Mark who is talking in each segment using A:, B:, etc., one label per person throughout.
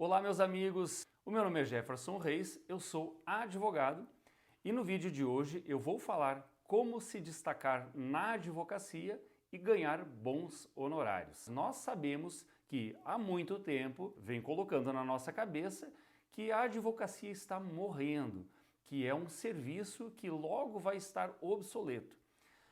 A: Olá, meus amigos, o meu nome é Jefferson Reis, eu sou advogado e no vídeo de hoje eu vou falar como se destacar na advocacia e ganhar bons honorários. Nós sabemos que há muito tempo vem colocando na nossa cabeça que a advocacia está morrendo, que é um serviço que logo vai estar obsoleto.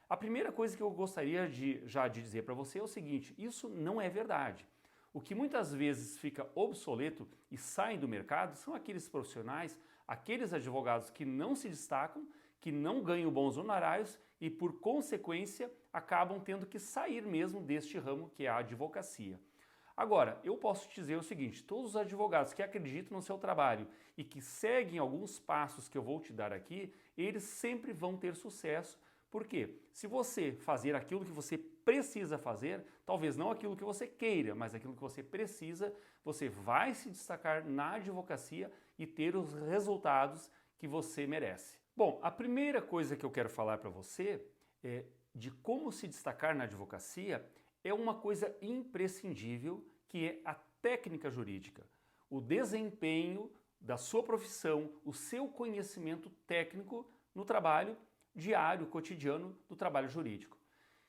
A: A primeira coisa que eu gostaria de dizer para você é o seguinte: isso não é verdade. O que muitas vezes fica obsoleto e sai do mercado são aqueles profissionais, aqueles advogados que não se destacam, que não ganham bons honorários e, por consequência, acabam tendo que sair mesmo deste ramo que é a advocacia. Agora, eu posso te dizer o seguinte: todos os advogados que acreditam no seu trabalho e que seguem alguns passos que eu vou te dar aqui, eles sempre vão ter sucesso. Por quê? Se você fazer aquilo que você precisa fazer, talvez não aquilo que você queira, mas aquilo que você precisa, você vai se destacar na advocacia e ter os resultados que você merece. Bom, a primeira coisa que eu quero falar para você é de como se destacar na advocacia é uma coisa imprescindível, que é a técnica jurídica, o desempenho da sua profissão, o seu conhecimento técnico no trabalho diário, cotidiano do trabalho jurídico.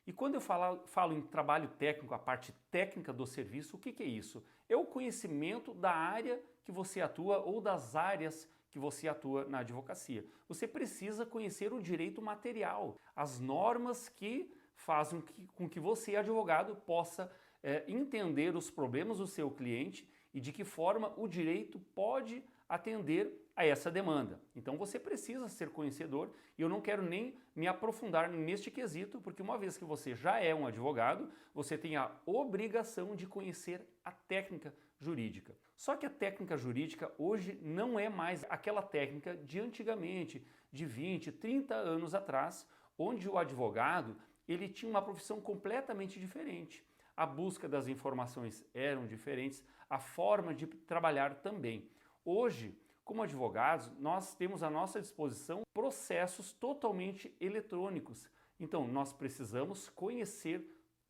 A: E quando eu falo em trabalho técnico, a parte técnica do serviço, o que é isso? É o conhecimento da área que você atua ou das áreas que você atua na advocacia. Você precisa conhecer o direito material, as normas que fazem com que você, advogado, possa entender os problemas do seu cliente e de que forma o direito pode atender a essa demanda. Então você precisa ser conhecedor e eu não quero nem me aprofundar neste quesito, porque uma vez que você já é um advogado, você tem a obrigação de conhecer a técnica jurídica. Só que a técnica jurídica hoje não é mais aquela técnica de antigamente, de 20, 30 anos atrás, onde o advogado ele tinha uma profissão completamente diferente. A busca das informações eram diferentes, a forma de trabalhar também. Hoje, como advogados, nós temos à nossa disposição processos totalmente eletrônicos. Então, nós precisamos conhecer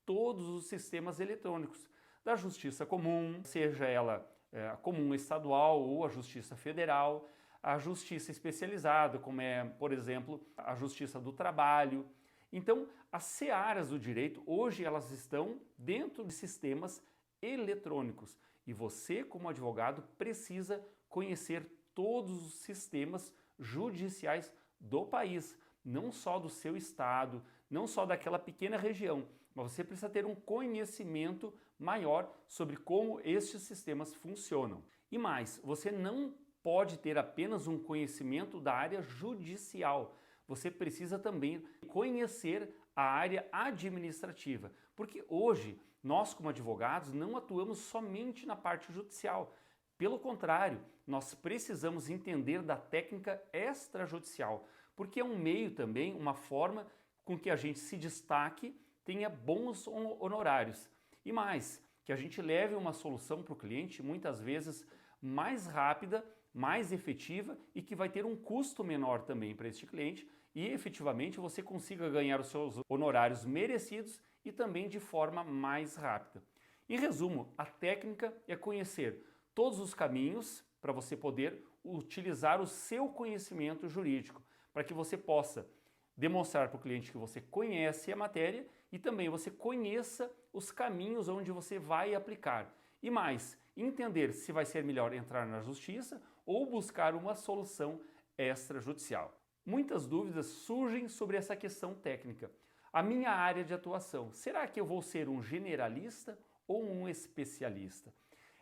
A: todos os sistemas eletrônicos da Justiça Comum, seja ela a comum estadual ou a Justiça Federal, a Justiça especializada, como é, por exemplo, a Justiça do Trabalho. Então, as searas do direito, hoje elas estão dentro de sistemas eletrônicos e você, como advogado, precisa conhecer todos os sistemas judiciais do país, não só do seu estado, não só daquela pequena região, mas você precisa ter um conhecimento maior sobre como estes sistemas funcionam. E mais, você não pode ter apenas um conhecimento da área judicial, você precisa também conhecer a área administrativa, porque hoje nós, como advogados, não atuamos somente na parte judicial. Pelo contrário, nós precisamos entender da técnica extrajudicial, porque é um meio também, uma forma com que a gente se destaque, tenha bons honorários. E mais, que a gente leve uma solução para o cliente, muitas vezes mais rápida, mais efetiva e que vai ter um custo menor também para este cliente e efetivamente você consiga ganhar os seus honorários merecidos e também de forma mais rápida. Em resumo, a técnica é conhecer todos os caminhos para você poder utilizar o seu conhecimento jurídico, para que você possa demonstrar para o cliente que você conhece a matéria e também você conheça os caminhos onde você vai aplicar. E mais, entender se vai ser melhor entrar na justiça ou buscar uma solução extrajudicial. Muitas dúvidas surgem sobre essa questão técnica. A minha área de atuação, será que eu vou ser um generalista ou um especialista?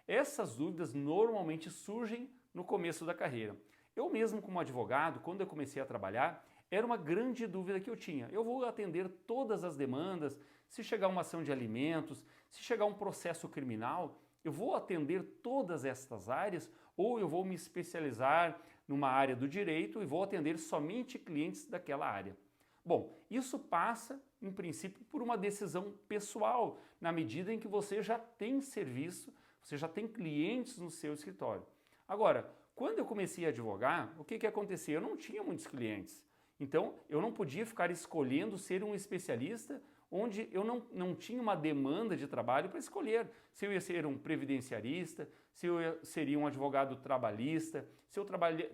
A: Essas dúvidas normalmente surgem no começo da carreira. Eu mesmo, como advogado, quando eu comecei a trabalhar, era uma grande dúvida que eu tinha. Eu vou atender todas as demandas, se chegar uma ação de alimentos, se chegar um processo criminal, eu vou atender todas estas áreas ou eu vou me especializar numa área do direito e vou atender somente clientes daquela área? Bom, isso passa, em princípio, por uma decisão pessoal, na medida em que você já tem serviço, você já tem clientes no seu escritório. Agora, quando eu comecei a advogar, o que acontecia? Eu não tinha muitos clientes. Então, eu não podia ficar escolhendo ser um especialista onde eu não tinha uma demanda de trabalho para escolher se eu ia ser um previdenciarista, se eu seria um advogado trabalhista, se eu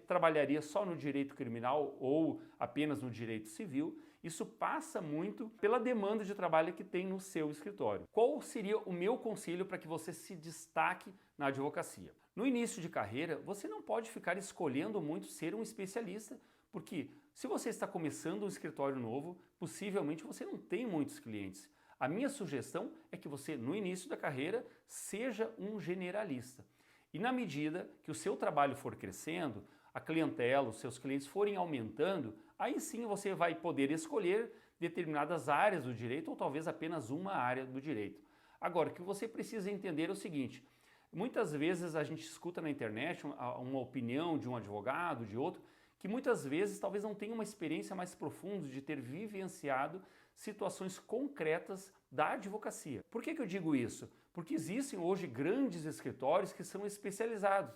A: trabalharia só no direito criminal ou apenas no direito civil. Isso passa muito pela demanda de trabalho que tem no seu escritório. Qual seria o meu conselho para que você se destaque na advocacia? No início de carreira, você não pode ficar escolhendo muito ser um especialista, porque se você está começando um escritório novo, possivelmente você não tem muitos clientes. A minha sugestão é que você, no início da carreira, seja um generalista. E na medida que o seu trabalho for crescendo, a clientela, os seus clientes forem aumentando, aí sim você vai poder escolher determinadas áreas do direito ou talvez apenas uma área do direito. Agora, o que você precisa entender é o seguinte: muitas vezes a gente escuta na internet uma opinião de um advogado, de outro, que muitas vezes talvez não tenha uma experiência mais profunda de ter vivenciado situações concretas da advocacia. Por que eu digo isso? Porque existem hoje grandes escritórios que são especializados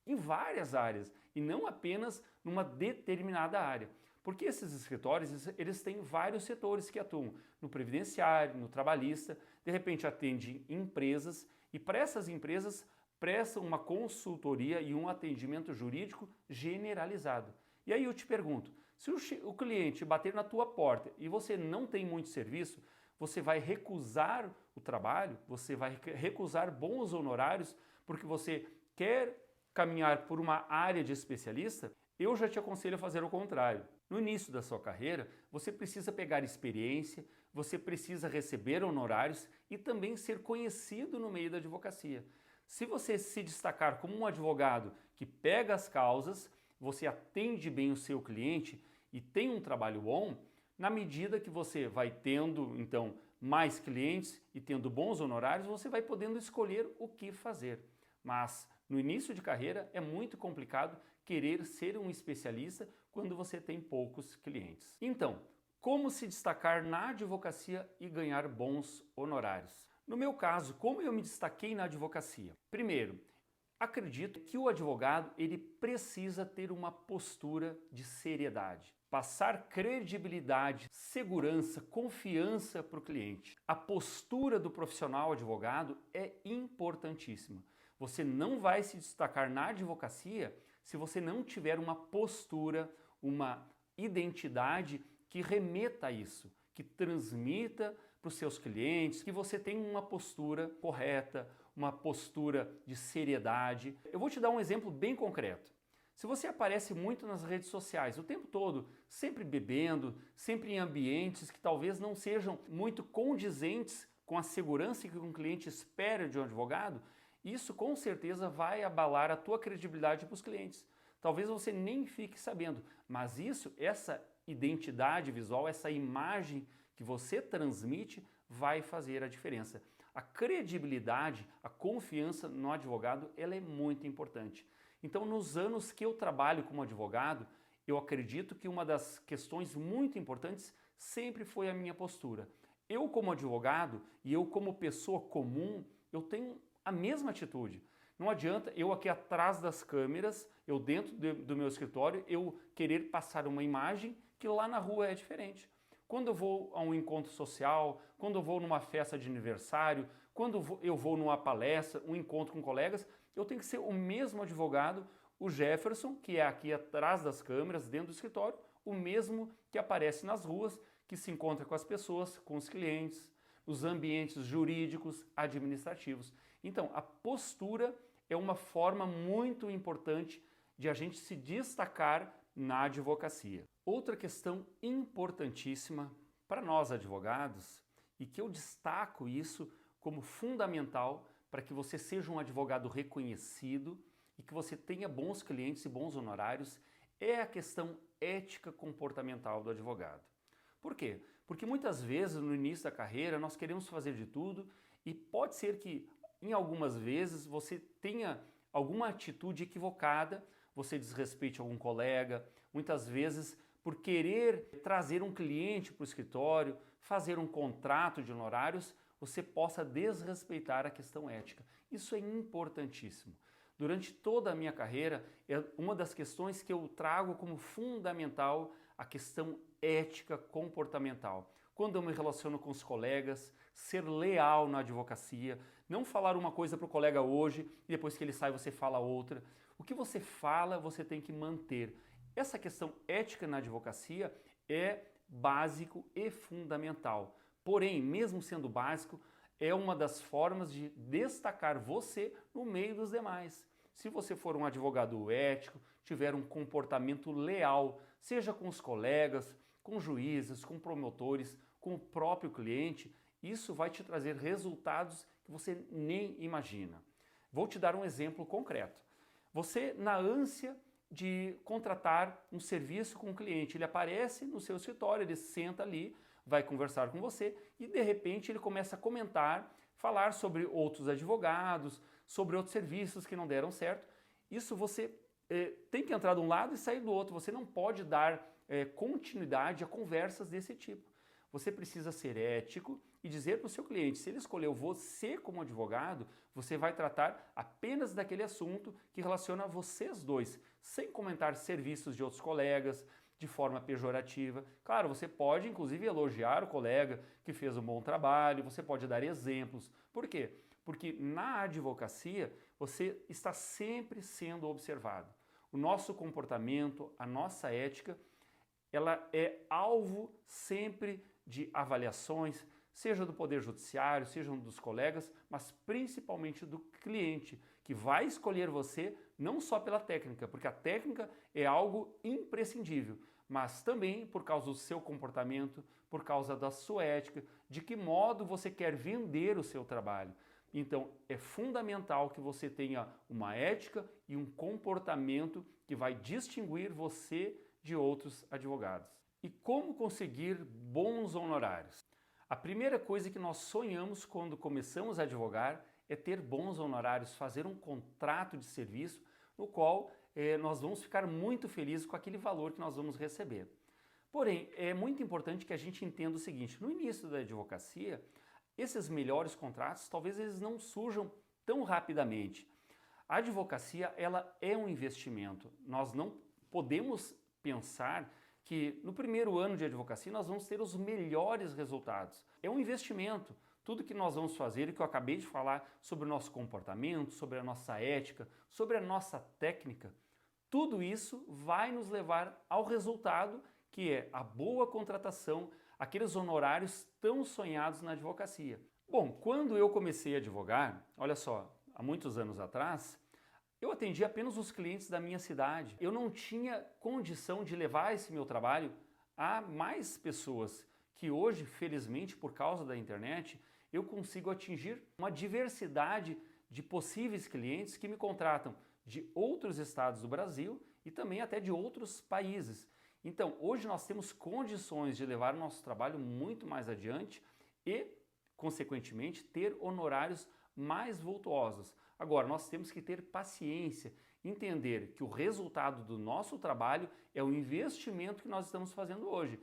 A: em várias áreas e não apenas numa determinada área. Porque esses escritórios, eles têm vários setores que atuam no previdenciário, no trabalhista, de repente atendem empresas e para essas empresas prestam uma consultoria e um atendimento jurídico generalizado. E aí eu te pergunto, se o cliente bater na tua porta e você não tem muito serviço, você vai recusar o trabalho, você vai recusar bons honorários porque você quer caminhar por uma área de especialista? Eu já te aconselho a fazer o contrário. No início da sua carreira, você precisa pegar experiência, você precisa receber honorários e também ser conhecido no meio da advocacia. Se você se destacar como um advogado que pega as causas, você atende bem o seu cliente e tem um trabalho bom, na medida que você vai tendo, então, mais clientes e tendo bons honorários, você vai podendo escolher o que fazer. Mas no início de carreira é muito complicado querer ser um especialista quando você tem poucos clientes. Então, como se destacar na advocacia e ganhar bons honorários? No meu caso, como eu me destaquei na advocacia? Primeiro, acredito que o advogado ele precisa ter uma postura de seriedade. Passar credibilidade, segurança, confiança para o cliente. A postura do profissional advogado é importantíssima. Você não vai se destacar na advocacia se você não tiver uma postura, uma identidade que remeta a isso, que transmita para os seus clientes, que você tenha uma postura correta, uma postura de seriedade. Eu vou te dar um exemplo bem concreto. Se você aparece muito nas redes sociais o tempo todo, sempre bebendo, sempre em ambientes que talvez não sejam muito condizentes com a segurança que um cliente espera de um advogado, isso com certeza vai abalar a tua credibilidade para os clientes. Talvez você nem fique sabendo, mas essa identidade visual, essa imagem que você transmite vai fazer a diferença. A credibilidade, a confiança no advogado, ela é muito importante. Então, nos anos que eu trabalho como advogado, eu acredito que uma das questões muito importantes sempre foi a minha postura. Eu como advogado e eu como pessoa comum, eu tenho a mesma atitude. Não adianta eu aqui atrás das câmeras, eu dentro do meu escritório, eu querer passar uma imagem que lá na rua é diferente. Quando eu vou a um encontro social, quando eu vou numa festa de aniversário, quando eu vou numa palestra, um encontro com colegas, eu tenho que ser o mesmo advogado, o Jefferson, que é aqui atrás das câmeras, dentro do escritório, o mesmo que aparece nas ruas, que se encontra com as pessoas, com os clientes, os ambientes jurídicos, administrativos. Então, a postura é uma forma muito importante de a gente se destacar na advocacia. Outra questão importantíssima para nós advogados, e que eu destaco isso como fundamental para que você seja um advogado reconhecido e que você tenha bons clientes e bons honorários, é a questão ética comportamental do advogado. Por quê? Porque muitas vezes no início da carreira nós queremos fazer de tudo e pode ser que em algumas vezes você tenha alguma atitude equivocada, você desrespeite algum colega, muitas vezes por querer trazer um cliente para o escritório, fazer um contrato de honorários, você possa desrespeitar a questão ética. Isso é importantíssimo. Durante toda a minha carreira, é uma das questões que eu trago como fundamental a questão ética comportamental. quando eu me relaciono com os colegas, ser leal na advocacia, não falar uma coisa para o colega hoje e depois que ele sai você fala outra. O que você fala, você tem que manter. Essa questão ética na advocacia é básico e fundamental. Porém, mesmo sendo básico, é uma das formas de destacar você no meio dos demais. Se você for um advogado ético, tiver um comportamento leal, seja com os colegas, com juízes, com promotores, com o próprio cliente, isso vai te trazer resultados que você nem imagina. Vou te dar um exemplo concreto. Você, na ânsia de contratar um serviço com um cliente, ele aparece no seu escritório, ele senta ali, vai conversar com você e de repente ele começa a comentar, falar sobre outros advogados, sobre outros serviços que não deram certo. Isso você tem que entrar de um lado e sair do outro. Você não pode dar continuidade a conversas desse tipo. Você precisa ser ético e dizer para o seu cliente, se ele escolheu você como advogado, você vai tratar apenas daquele assunto que relaciona vocês dois, sem comentar serviços de outros colegas, de forma pejorativa. Claro, você pode inclusive elogiar o colega que fez um bom trabalho, você pode dar exemplos. Por quê? Porque na advocacia você está sempre sendo observado. O nosso comportamento, a nossa ética, ela é alvo sempre de avaliações, seja do Poder Judiciário, seja dos colegas, mas principalmente do cliente, que vai escolher você não só pela técnica, porque a técnica é algo imprescindível, mas também por causa do seu comportamento, por causa da sua ética, de que modo você quer vender o seu trabalho. Então é fundamental que você tenha uma ética e um comportamento que vai distinguir você de outros advogados. E como conseguir bons honorários? A primeira coisa que nós sonhamos quando começamos a advogar é ter bons honorários, fazer um contrato de serviço no qual nós vamos ficar muito felizes com aquele valor que nós vamos receber. Porém, é muito importante que a gente entenda o seguinte, no início da advocacia, esses melhores contratos talvez eles não surjam tão rapidamente. A advocacia ela é um investimento, nós não podemos pensar que no primeiro ano de advocacia nós vamos ter os melhores resultados. É um investimento. Tudo que nós vamos fazer e que eu acabei de falar sobre o nosso comportamento, sobre a nossa ética, sobre a nossa técnica, tudo isso vai nos levar ao resultado que é a boa contratação, aqueles honorários tão sonhados na advocacia. Bom, quando eu comecei a advogar, olha só, há muitos anos atrás, eu atendia apenas os clientes da minha cidade. Eu não tinha condição de levar esse meu trabalho a mais pessoas que hoje, felizmente, por causa da internet, eu consigo atingir uma diversidade de possíveis clientes que me contratam de outros estados do Brasil e também até de outros países. Então, hoje nós temos condições de levar o nosso trabalho muito mais adiante e, consequentemente, ter honorários mais vultuosos. Agora, nós temos que ter paciência, entender que o resultado do nosso trabalho é o investimento que nós estamos fazendo hoje.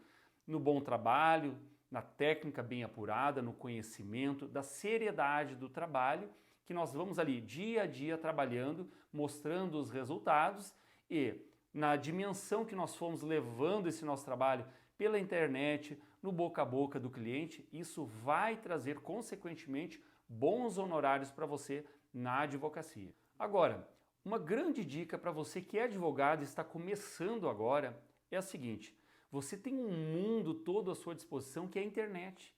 A: No bom trabalho, na técnica bem apurada, no conhecimento, da seriedade do trabalho, que nós vamos ali dia a dia trabalhando, mostrando os resultados e na dimensão que nós fomos levando esse nosso trabalho pela internet, no boca a boca do cliente, isso vai trazer consequentemente bons honorários para você na advocacia. Agora, uma grande dica para você que é advogado e está começando agora é a seguinte: você tem um mundo todo à sua disposição que é a internet.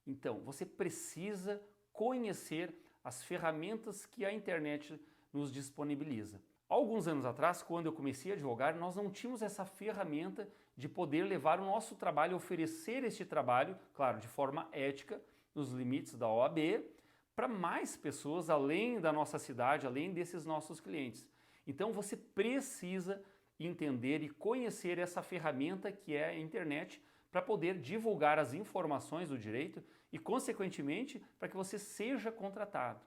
A: Então, você precisa conhecer as ferramentas que a internet nos disponibiliza. Alguns anos atrás, quando eu comecei a advogar, nós não tínhamos essa ferramenta de poder levar o nosso trabalho, oferecer este trabalho, claro, de forma ética, nos limites da OAB, para mais pessoas além da nossa cidade, além desses nossos clientes. Então você precisa entender e conhecer essa ferramenta que é a internet para poder divulgar as informações do direito e, consequentemente, para que você seja contratado.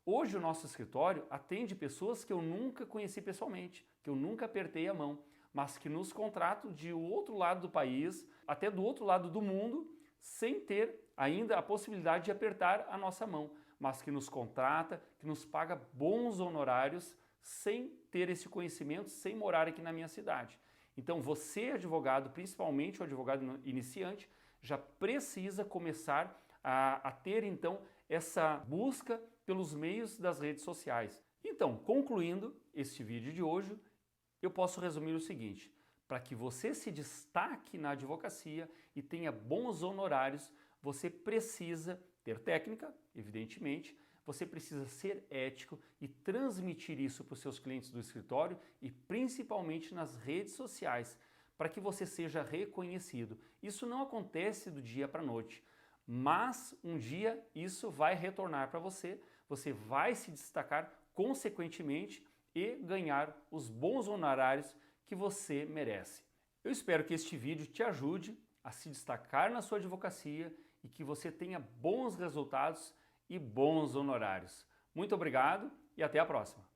A: Hoje o nosso escritório atende pessoas que eu nunca conheci pessoalmente, que eu nunca apertei a mão, mas que nos contratam de outro lado do país, até do outro lado do mundo, sem ter ainda a possibilidade de apertar a nossa mão, mas que nos contrata, que nos paga bons honorários sem ter esse conhecimento, sem morar aqui na minha cidade. Então você, advogado, principalmente o advogado iniciante, já precisa começar a ter então essa busca pelos meios das redes sociais. Então, concluindo este vídeo de hoje, eu posso resumir o seguinte: para que você se destaque na advocacia e tenha bons honorários, você precisa ter técnica, evidentemente, você precisa ser ético e transmitir isso para os seus clientes do escritório e principalmente nas redes sociais, para que você seja reconhecido. Isso não acontece do dia para a noite, mas um dia isso vai retornar para você, você vai se destacar consequentemente e ganhar os bons honorários que você merece. Eu espero que este vídeo te ajude a se destacar na sua advocacia e que você tenha bons resultados e bons honorários. Muito obrigado e até a próxima!